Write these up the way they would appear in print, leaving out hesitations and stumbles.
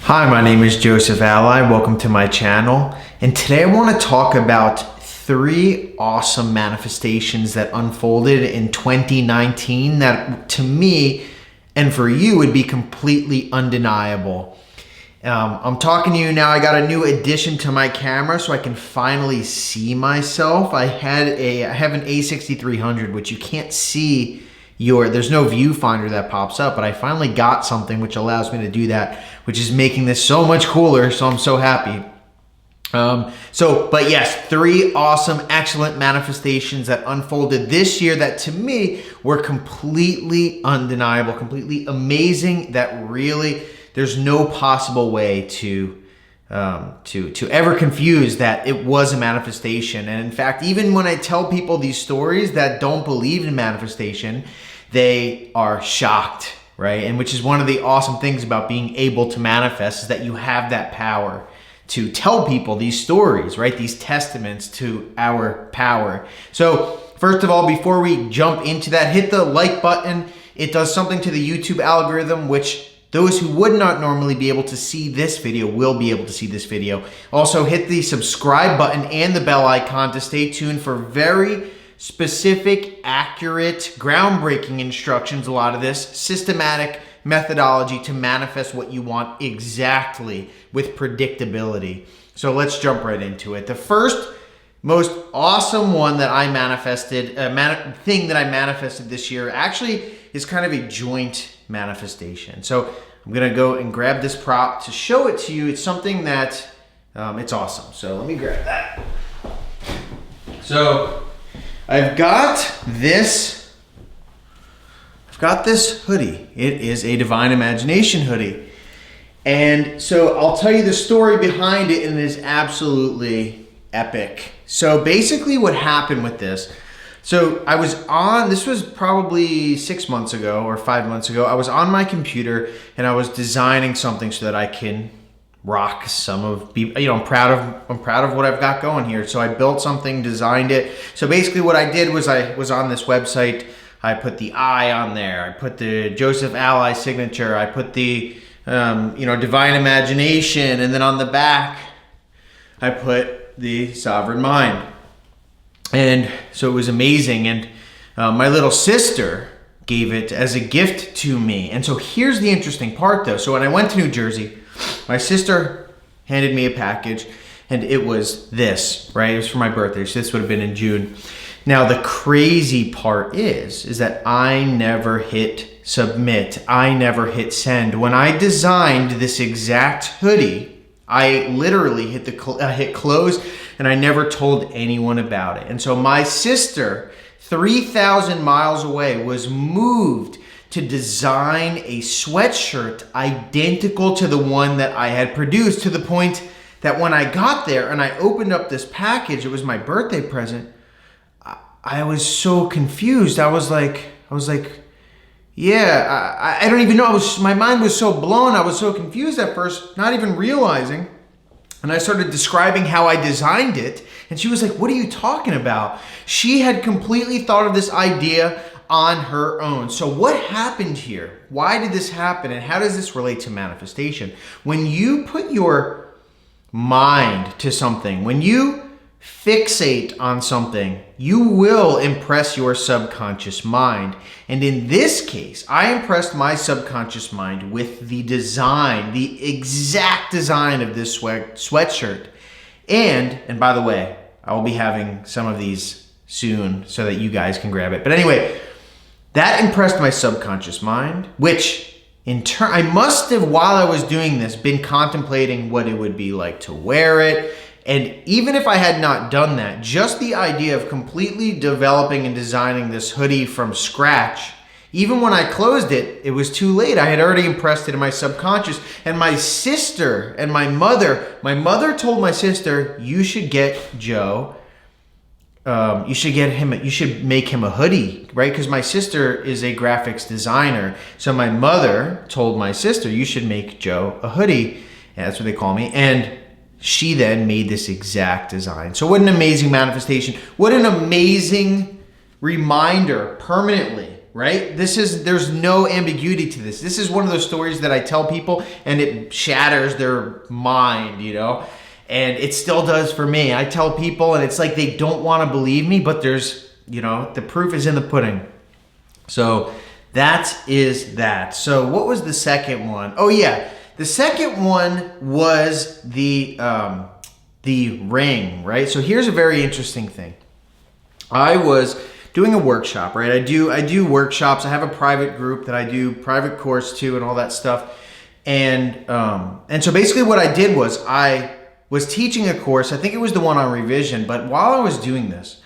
Hi, my name is Joseph Alai. Welcome to my channel. And today I want to talk about 3 awesome manifestations that unfolded in 2019 that to me and for you would be completely undeniable. I'm talking to you now. I got a new addition to my camera so I can finally see myself. I have an A6300, which you can't see there's no viewfinder that pops up, but I finally got something which allows me to do that, which is making this so much cooler. So I'm so happy. But yes, 3 awesome, excellent manifestations that unfolded this year that to me were completely undeniable, completely amazing, that really there's no possible way to ever confuse that it was a manifestation. And in fact, even when I tell people these stories that don't believe in manifestation, they are shocked, right? And which is one of the awesome things about being able to manifest, is that you have that power to tell people these stories, right? These testaments to our power. So first of all, before we jump into that, hit the like button. It does something to the YouTube algorithm, which those who would not normally be able to see this video will be able to see this video. Also, hit the subscribe button and the bell icon to stay tuned for very specific, accurate, groundbreaking instructions. A lot of this systematic methodology to manifest what you want exactly with predictability. So let's jump right into it. The first most awesome one that I manifested, thing that I manifested this year actually is kind of a joint manifestation. So I'm gonna go and grab this prop to show it to you. It's something that, it's awesome. So let me grab that. So I've got this hoodie. It is a Divine Imagination hoodie. And so I'll tell you the story behind it, and it is absolutely epic. So basically what happened with this, so this was probably 6 months ago or 5 months ago. I was on my computer and I was designing something so that I can rock some of, I'm proud of what I've got going here. So I built something, designed it. So basically what I did was I was on this website. I put the I on there. I put the Joseph Alai signature. I put the, Divine Imagination. And then on the back, I put the Sovereign Mind. And so it was amazing. And my little sister gave it as a gift to me. And so here's the interesting part though. So when I went to New Jersey, my sister handed me a package and it was this, right? It was for my birthday. So this would have been in June. Now the crazy part is that I never hit submit. I never hit send. When I designed this exact hoodie, I literally hit close, and I never told anyone about it. And so my sister, 3,000 miles away, was moved to design a sweatshirt identical to the one that I had produced, to the point that when I got there and I opened up this package, it was my birthday present, I was so confused. I was like, yeah, I don't even know. My mind was so blown. I was so confused at first, not even realizing. And I started describing how I designed it. And she was like, what are you talking about? She had completely thought of this idea on her own. So what happened here? Why did this happen? And how does this relate to manifestation? When you put your mind to something, when you fixate on something, you will impress your subconscious mind. And in this case, I impressed my subconscious mind with the design, the exact design of this sweatshirt. And by the way, I will be having some of these soon so that you guys can grab it. But anyway, that impressed my subconscious mind, which in turn, I must have, while I was doing this, been contemplating what it would be like to wear it. And even if I had not done that, just the idea of completely developing and designing this hoodie from scratch, even when I closed it, it was too late. I had already impressed it in my subconscious. And my sister and my mother told my sister, you should get Joe, you should make him a hoodie, right? Because my sister is a graphics designer. So my mother told my sister, you should make Joe a hoodie. And that's what they call me. And she then made this exact design. So what an amazing manifestation. What an amazing reminder permanently right? There's no ambiguity to this. This is one of those stories that I tell people and it shatters their mind, you know? And it still does for me. I tell people and it's like they don't want to believe me, but there's, you know, the proof is in the pudding. So that is that. So what was the second one? Oh yeah, the second one was the ring, right? So here's a very interesting thing. I was doing a workshop, right? I do workshops. I have a private group that I do private course to and all that stuff. And so basically what I did was I was teaching a course. I think it was the one on revision, but while I was doing this,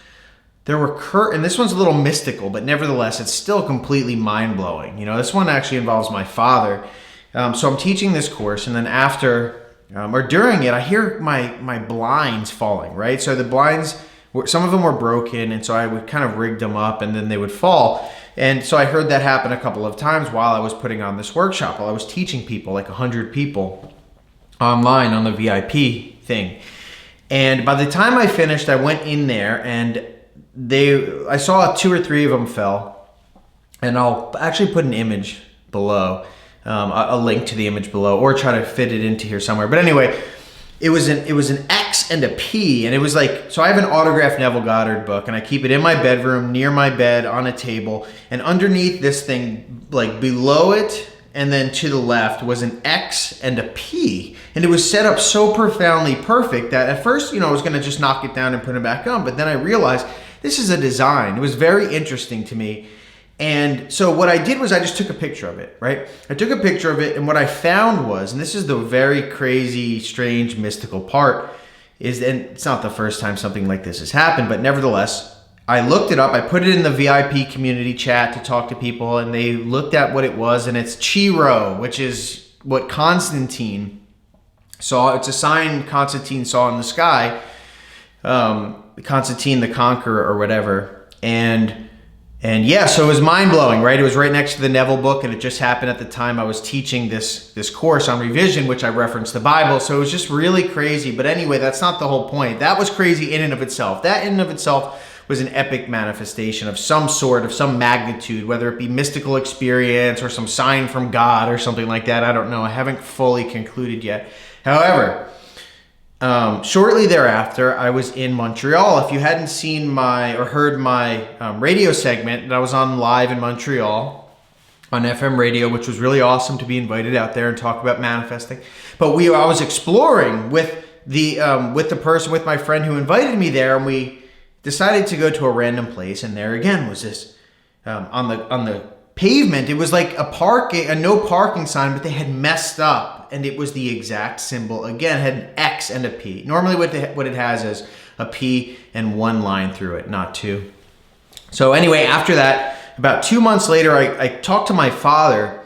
there were and this one's a little mystical, but nevertheless, it's still completely mind-blowing. You know, this one actually involves my father. So I'm teaching this course, and then after or during it, I hear my blinds falling, right? So the blinds, some of them were broken, and so I would kind of rig them up, and then they would fall. And so I heard that happen a couple of times while I was putting on this workshop, while I was teaching people, like 100 people online on the VIP thing. And by the time I finished, I went in there, and I saw 2 or 3 of them fell. And I'll actually put an image below, a link to the image below, or try to fit it into here somewhere. But anyway, it was an X and a P, and it was like, so I have an autographed Neville Goddard book, and I keep it in my bedroom, near my bed, on a table, and underneath this thing, like below it, and then to the left was an X and a P, and it was set up so profoundly perfect that at first, you know, I was gonna just knock it down and put it back on, but then I realized this is a design. It was very interesting to me. And so what I did was I just took a picture of it, right? I took a picture of it, and what I found was, and this is the very crazy, strange, mystical part, is, and it's not the first time something like this has happened, but nevertheless, I looked it up. I put it in the VIP community chat to talk to people, and they looked at what it was, and it's Chiro, which is what Constantine saw. It's a sign Constantine saw in the sky, Constantine the Conqueror or whatever, and yeah, so it was mind-blowing, right? It was right next to the Neville book, and it just happened at the time I was teaching this course on revision, which I referenced the Bible, so it was just really crazy. But anyway, that's not the whole point. That was crazy in and of itself. That in and of itself was an epic manifestation of some sort, of some magnitude, whether it be mystical experience or some sign from God or something like that. I don't know. I haven't fully concluded yet. However, shortly thereafter, I was in Montreal. If you hadn't seen or heard my radio segment, that I was on live in Montreal on FM radio, which was really awesome to be invited out there and talk about manifesting. But I was exploring with with my friend who invited me there, and we decided to go to a random place. And there again was this on the pavement. It was like a no parking sign, but they had messed up, and it was the exact symbol. Again, it had an X and a P. Normally what it has is a P and one line through it, not two. So anyway, after that, about 2 months later, I talked to my father,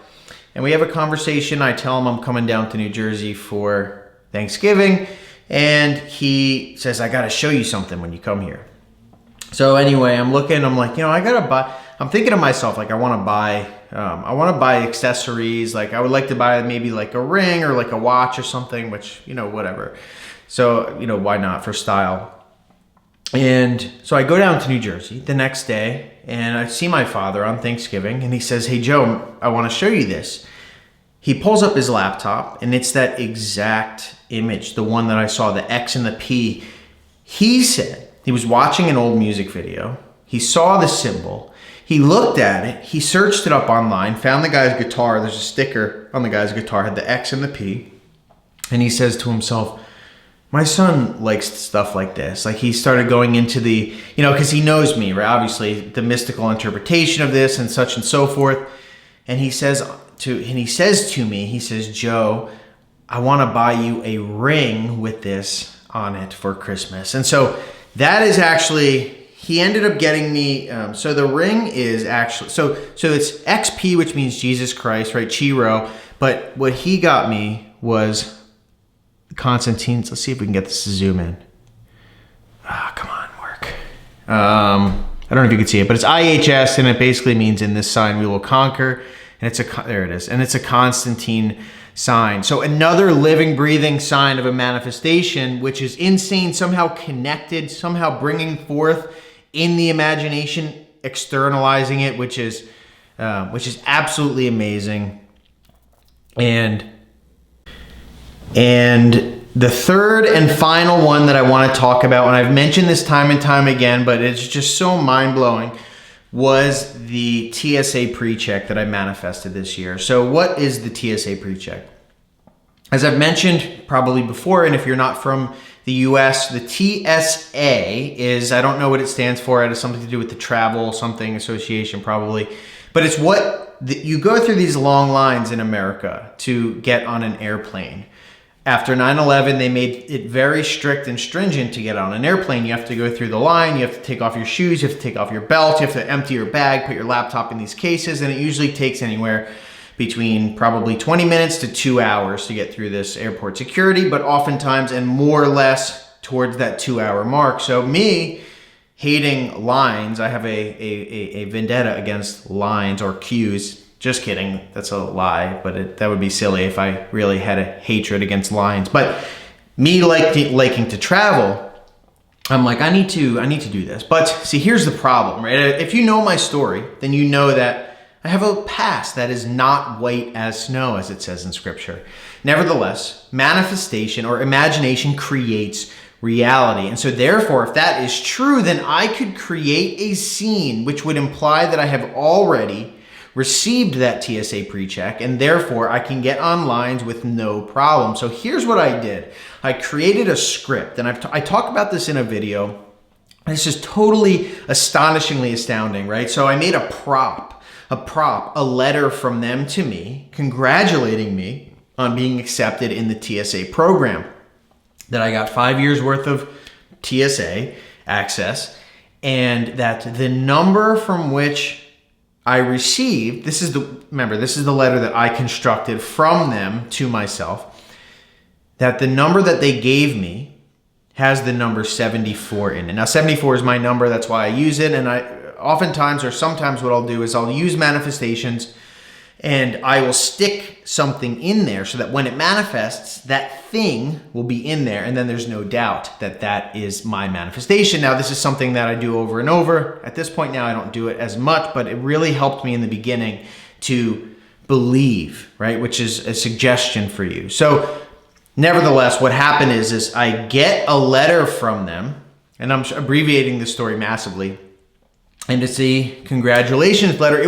and we have a conversation. I tell him I'm coming down to New Jersey for Thanksgiving, and he says, I got to show you something when you come here. So anyway, I'm like, you know, I got to buy. I'm thinking to myself, like, I want to buy accessories. Like, I would like to buy maybe like a ring or like a watch or something, which, you know, whatever. So, you know, why not, for style? And so I go down to New Jersey the next day, and I see my father on Thanksgiving, and he says, hey, Joe, I want to show you this. He pulls up his laptop, and it's that exact image, the one that I saw, the X and the P. He said he was watching an old music video. He saw the symbol. He looked at it. He searched it up online, found the guy's guitar. There's a sticker on the guy's guitar, had the X and the P. And he says to himself, my son likes stuff like this. Like, he started going into the, you know, because he knows me, right? Obviously, the mystical interpretation of this and such and so forth. And he says to me, Joe, I want to buy you a ring with this on it for Christmas. And so that is actually, he ended up getting me, so the ring is actually, so it's XP, which means Jesus Christ, right? Chiro. But what he got me was Constantine's, let's see if we can get this to zoom in. Come on, work. I don't know if you can see it, but it's IHS, and it basically means in this sign we will conquer. And there it is. And it's a Constantine sign. So another living, breathing sign of a manifestation, which is insane, somehow connected, somehow bringing forth in the imagination, externalizing it, which is which is absolutely amazing. And the third and final one that I want to talk about, and I've mentioned this time and time again, but it's just so mind-blowing, was the TSA pre-check that I manifested this year. So what is the TSA pre-check? As I've mentioned probably before, and if you're not from the US, the TSA is, I don't know what it stands for. It has something to do with the travel something association probably. But it's you go through these long lines in America to get on an airplane. After 9/11, they made it very strict and stringent to get on an airplane. You have to go through the line, you have to take off your shoes, you have to take off your belt, you have to empty your bag, put your laptop in these cases, and it usually takes anywhere between probably 20 minutes to 2 hours to get through this airport security, but oftentimes and more or less towards that 2-hour mark. So me hating lines, I have a vendetta against lines or queues. Just kidding, that's a lie, but that would be silly if I really had a hatred against lines. But me liking to travel, I'm like, I need to do this. But see, here's the problem, right? If you know my story, then you know that I have a past that is not white as snow, as it says in scripture. Nevertheless, manifestation or imagination creates reality. And so therefore, if that is true, then I could create a scene which would imply that I have already received that TSA pre-check, and therefore I can get on lines with no problem. So here's what I did. I created a script, and I talk about this in a video. This is totally astonishingly astounding, right? So I made a prop, a letter from them to me, congratulating me on being accepted in the TSA program, that I got 5 years worth of TSA access, and that the number from which I received, this is the letter that I constructed from them to myself, that the number that they gave me has the number 74 in it. Now 74 is my number, that's why I use it, and I oftentimes or sometimes what I'll do is I'll use manifestations and I will stick something in there so that when it manifests, that thing will be in there, and then there's no doubt that that is my manifestation. Now, this is something that I do over and over. At this point now, I don't do it as much, but it really helped me in the beginning to believe, right? Which is a suggestion for you. So, nevertheless, what happened is I get a letter from them, and I'm abbreviating this story massively, and it's a congratulations letter.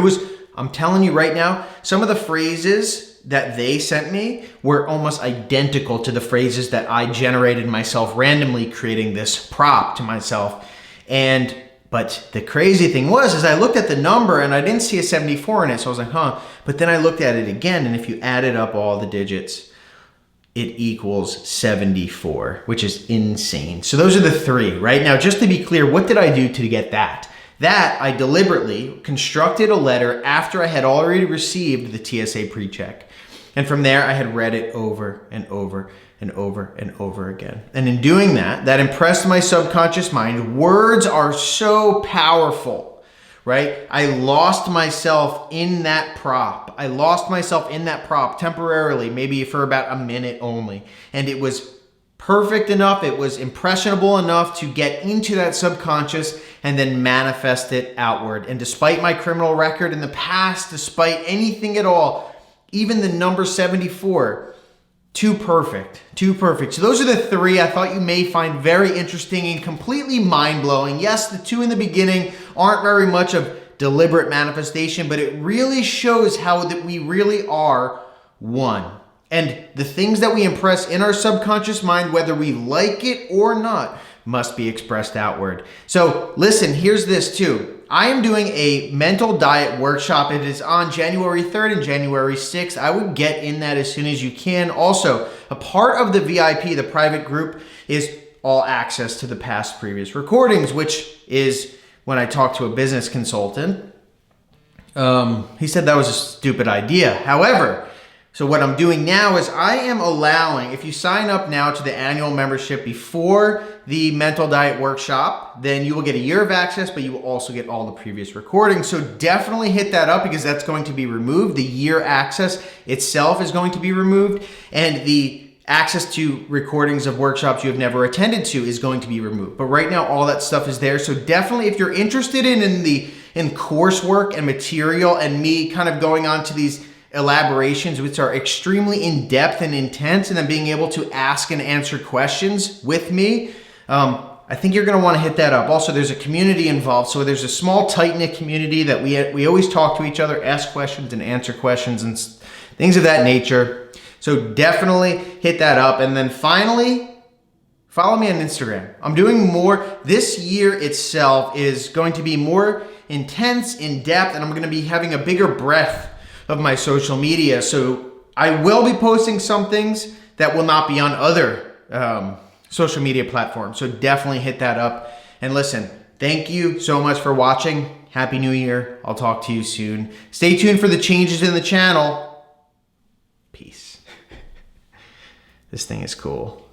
I'm telling you right now, some of the phrases that they sent me were almost identical to the phrases that I generated myself randomly, creating this prop to myself. But the crazy thing is I looked at the number and I didn't see a 74 in it. So I was like, huh. But then I looked at it again, and if you added up all the digits, it equals 74, which is insane. So those are the three, right? Now, just to be clear, what did I do to get that? That I deliberately constructed a letter after I had already received the TSA pre-check. And from there, I had read it over and over and over and over again. And in doing that, that impressed my subconscious mind. Words are so powerful, right? I lost myself in that prop. I lost myself in that prop temporarily, maybe for about a minute only. And it was perfect enough, it was impressionable enough to get into that subconscious and then manifest it outward. And despite my criminal record in the past, despite anything at all, even the number 74, too perfect. So those are the three I thought you may find very interesting and completely mind-blowing. Yes, the two in the beginning aren't very much of deliberate manifestation, but it really shows how that we really are one. And the things that we impress in our subconscious mind, whether we like it or not, must be expressed outward. So listen, here's this too. I am doing a mental diet workshop. It is on January 3rd and January 6th. I would get in that as soon as you can. Also, a part of the VIP, the private group, is all access to the past previous recordings, which is when I talked to a business consultant. He said that was a stupid idea. However, so what I'm doing now is I am allowing, if you sign up now to the annual membership before the mental diet workshop, then you will get a year of access, but you will also get all the previous recordings. So definitely hit that up because that's going to be removed. The year access itself is going to be removed, and the access to recordings of workshops you have never attended to is going to be removed. But right now, all that stuff is there. So definitely, if you're interested in the in coursework and material and me kind of going on to these elaborations, which are extremely in-depth and intense, and then being able to ask and answer questions with me, I think you're going to want to hit that up. Also, there's a community involved. So there's a small, tight-knit community that we always talk to each other, ask questions and answer questions and things of that nature. So definitely hit that up. And then finally, follow me on Instagram. I'm doing more. This year itself is going to be more intense, in-depth, and I'm going to be having a bigger breadth of my social media. So I will be posting some things that will not be on other social media platforms. So definitely hit that up. And listen, thank you so much for watching. Happy New Year. I'll talk to you soon. Stay tuned for the changes in the channel. Peace. This thing is cool.